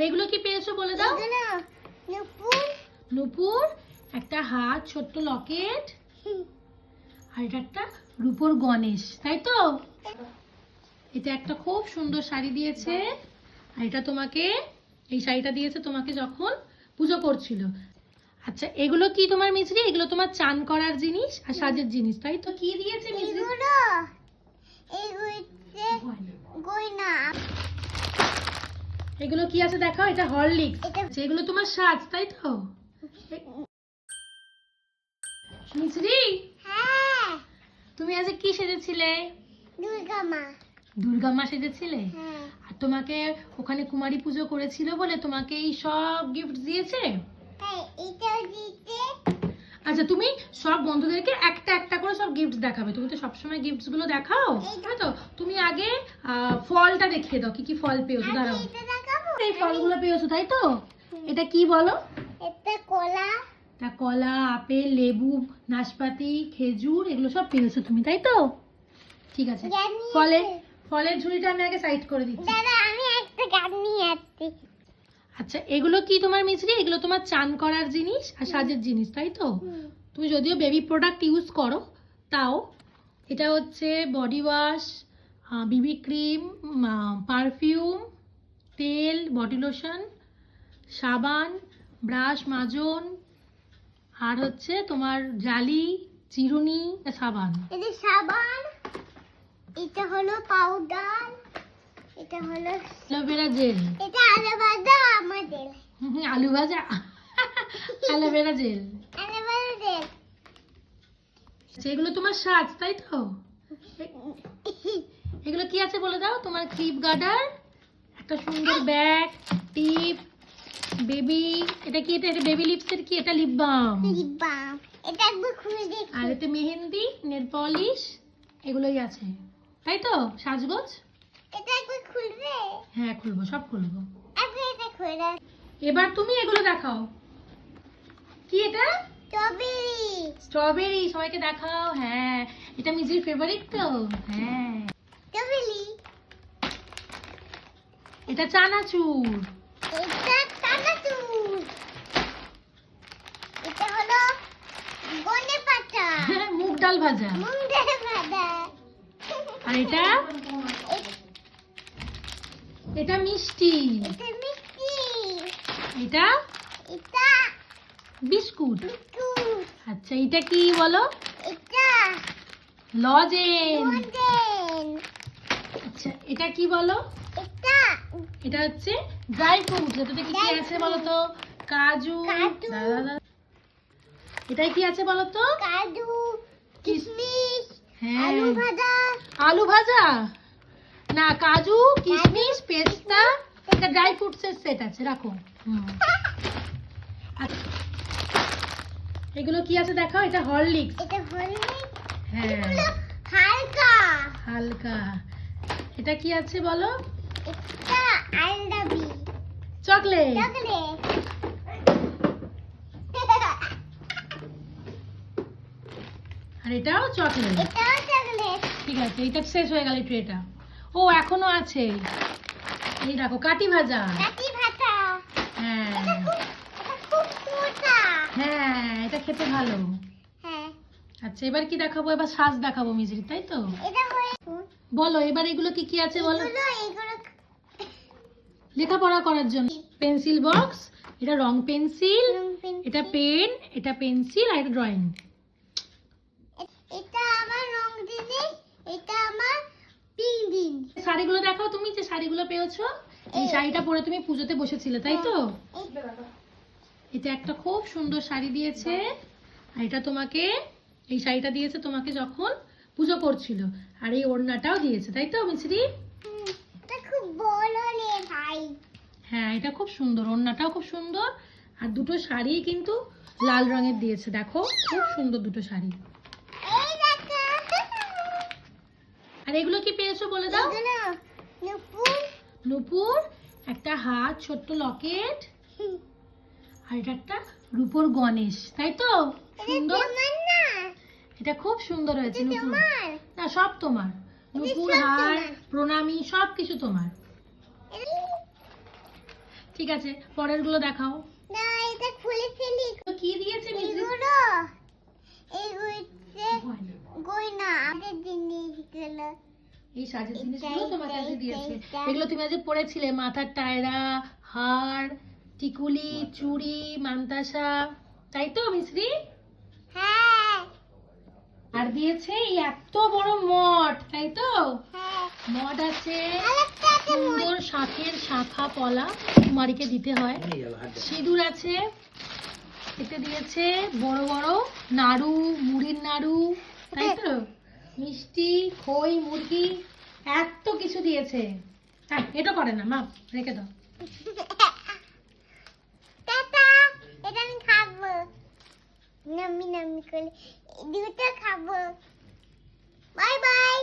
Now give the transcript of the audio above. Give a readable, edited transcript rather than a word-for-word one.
এগুলো কি পেয়েছো বলে দাও। নুপুর নূপুর, একটা হাত ছোট্ট লকেট, আর এটা একটা রূপোর গণেশ, তাই তো? এটা একটা খুব সুন্দর শাড়ি দিয়েছে, আর এটা তোমাকে, এই শাড়িটা দিয়েছে তোমাকে যখন পুজো করছিল। আচ্ছা, এগুলো কি তোমার মিছরি? এগুলো তোমার চান করার জিনিস আর সাজের জিনিস, তাই তো? কি দিয়েছে মিছরি? গয়না। এগুলো কি আছে দেখাও। এটা হরলিক্স। এগুলো তোমার সাজ, তাই তো? মিছরি, হ্যাঁ, তুমি আজ কি সেজেছিলে? দুর্গা মা। দুর্গা মা সেজেছিলে? হ্যাঁ, আর তোমাকে ওখানে কুমারী পুজো করেছিল বলে তোমাকে এই সব গিফট দিয়েছে? হ্যাঁ, এটা দিতে। আচ্ছা, তুমি সব বন্ধুদেরকে একটা একটা করে সব গিফট দেখাবে। তুমি তো সবসময় গিফটস গুলো দেখাও, তাই তো? তুমি আগে ফলটা দেখিয়ে দাও, কি কি ফল পেয়েছো। দাঁড়াও, এটা দেখাবো। এই ফলগুলো পেয়েছো, তাই তো? এটা কি বলো? এটা কলা। তা কলা, আপেল, লেবু, নাশপাতি, খেজুর, এগুলো সব পেয়েছো তুমি, তাই তো? ঠিক আছে, জানি। ফলের ঝুড়িটা আমি আগে সাইড করে দিচ্ছি। দাদা, আমি একটা গান নিয়ে আসছি। আচ্ছা, এগুলো কি তোমার মিছরি? এগুলো তোমার চান করার জিনিস আর সাজের জিনিস, তাই তো? তুমি যদিও বেবি প্রোডাক্ট ইউজ করো, তাও এটা হচ্ছে বডি ওয়াশ, বিবি ক্রিম, পারফিউম, তেল, বডি লোশন, সাবান, ব্রাশ, মাজন, আর হচ্ছে তোমার জালি, চিরুনি, সাবান। এটা সাবান, এটা হলো পাউডার, এটা হলো, অ্যালোভেরা জেল। এটা আলাদা আমাদের আলু ভাজা। Aloe vera gel. আলাদা। এগুলো তোমার সাজ, তাই তো? এগুলো কি আছে বলে দাও। তোমার ক্লিপ গার্ডার, একটা সুন্দর ব্যাগ, টিপ, বেবি, এটা কি? এটা বেবি লিপসের কি? এটা লিপ বাম। Lip balm. এটা একবার খুলে দেখি। আর এতে মেহেন্দি, নেল পলিশ, এগুলোই আছে, তাই তো? সাজগোজ। এটা একবার খুলবে? হ্যাঁ, খুলবো, সব খুলবো। একবার এটা খুলে। এবার তুমি এগুলো দেখাও। কি এটা? স্ট্রবেরি। স্ট্রবেরি, সবাইকে দেখাও। হ্যাঁ, এটা মিজির ফেভারিট তো। হ্যাঁ, স্ট্রবেরি। এটা চানাচুর। এটা চানাচুর। এটা হলো গনে পাতা। মুগ ডাল ভাজা। মুগ ডাল ভাজা। আর এটা মিষ্টি। এটা মিষ্টি। এটা এটা বিস্কুট। বিস্কুট। আচ্ছা, এটা কি বলো? এটা লজেন। লজেন। আচ্ছা, এটা কি বলো? এটা এটা হচ্ছে ড্রাই ফ্রুট। এটাতে কি কি Dry আছে বলো তো? কাজু। কাজু। দাদা, এটাই কি আছে বলো তো? কাজু, কিশমিশ, হ্যাঁ, আলু ভাজা। আলু ভাজা না, কাজু, কিশমিশ, পেস্তা, এটা ড্রাই ফ্রুটস এর সেট আছে, রাখো। আচ্ছা, এগুলো কি আছে দেখাও। এটা হরলিক্স। এটা হলুদ। হ্যাঁ, এগুলো হালকা। হালকা। এটা কি আছে বলো? এটা আলদাবি চকলেট। চকলেট। আর এটাও চকলেট। এটাও চকলেট। ঠিক আছে, এটা শেষ হয়ে গেল ট্রেটা। ও, এখনো আছে। এই দেখো, কাটি ভাজা। কাটি ভাতা। হ্যাঁ, এটা খুব মোটা। হ্যাঁ, এটা খেতে ভালো। হ্যাঁ, আচ্ছা, এবার কি দেখাবো? এবার সাজ দেখাবো মিজরি, তাই তো? এটা হয়ে বলো এবার এগুলো কি কি আছে বলো। এগুলো লেখাপড়া করার জন্য পেন্সিল বক্স, এটা রং পেন্সিল, এটা পেন, এটা পেন্সিল, আর এটা ড্রয়িং। এটা আমার রং জিনিস, এটা আমার পিঙ্ক দিন। শাড়িগুলো দেখাও। তুমি যে শাড়িগুলো পেয়েছো, এই শাড়িটা পরে তুমি পুজোতে বসেছিলে, তাই তো? এটা একটা খুব সুন্দর শাড়ি দিয়েছে, আর এটা তোমাকে, এই শাড়িটা দিয়েছে তোমাকে যখন পুজো করছিল, আর এই ওড়নাটাও দিয়েছে, তাই তো মিছরি? এটা খুব বড় রে ভাই। হ্যাঁ, এটা খুব সুন্দর, ওড়নাটাও খুব সুন্দর, আর দুটো শাড়ি কিন্তু লাল রঙের দিয়েছে। দেখো, খুব সুন্দর দুটো শাড়ি। এই দেখো। আর এগুলো কি পেয়েছো বলে দাও। এগুলো নুপুর। নূপুর, একটা হাত ছোট্ট লকেট, আর এটা একটা রূপোর গণেশ, তাই তো? সুন্দর। তোমার না? এটা খুব সুন্দর হয়েছে নূপুর। তোমার? না, সব তোমার। নূপুর, সব হার, তোমার। প্রণামী, সব কিছু তোমার। ঠিক আছে, পরের গুলো দেখাও। না এটা খুলে ফেলি। তো কি দিয়েছে মিছরি? এগুলো গয়না আমাদের জিনিসগুলো। এই সাজের জিনিসগুলো তোমার কাছে দিয়েছে। এগুলো তুমি আজ পরেছিলে, মাথার টায়রা, হার, টিকুলি, চুড়ি, মান্তাসা, তাই তো মিছরি? হ্যাঁ আর দিয়েছে এই এত বড় মঠ, তাই তো? হ্যাঁ মঠ আছে, আরেকটা আছে সুন্দর শাঁখের শাখা পলা কুমারীকে দিতে হয়। সিঁদুর আছে, এতে দিয়েছে বড় বড় নাড়ু, মুড়ির নাড়ু, তাই তো? মিষ্টি, খই, মুরগি, এত কিছু দিয়েছে। হ্যাঁ, এটা করে না মা, রেখে দাও। টাটা। এটা আমি খাবো। নামি নামি করে দুটো খাবো। Bye bye.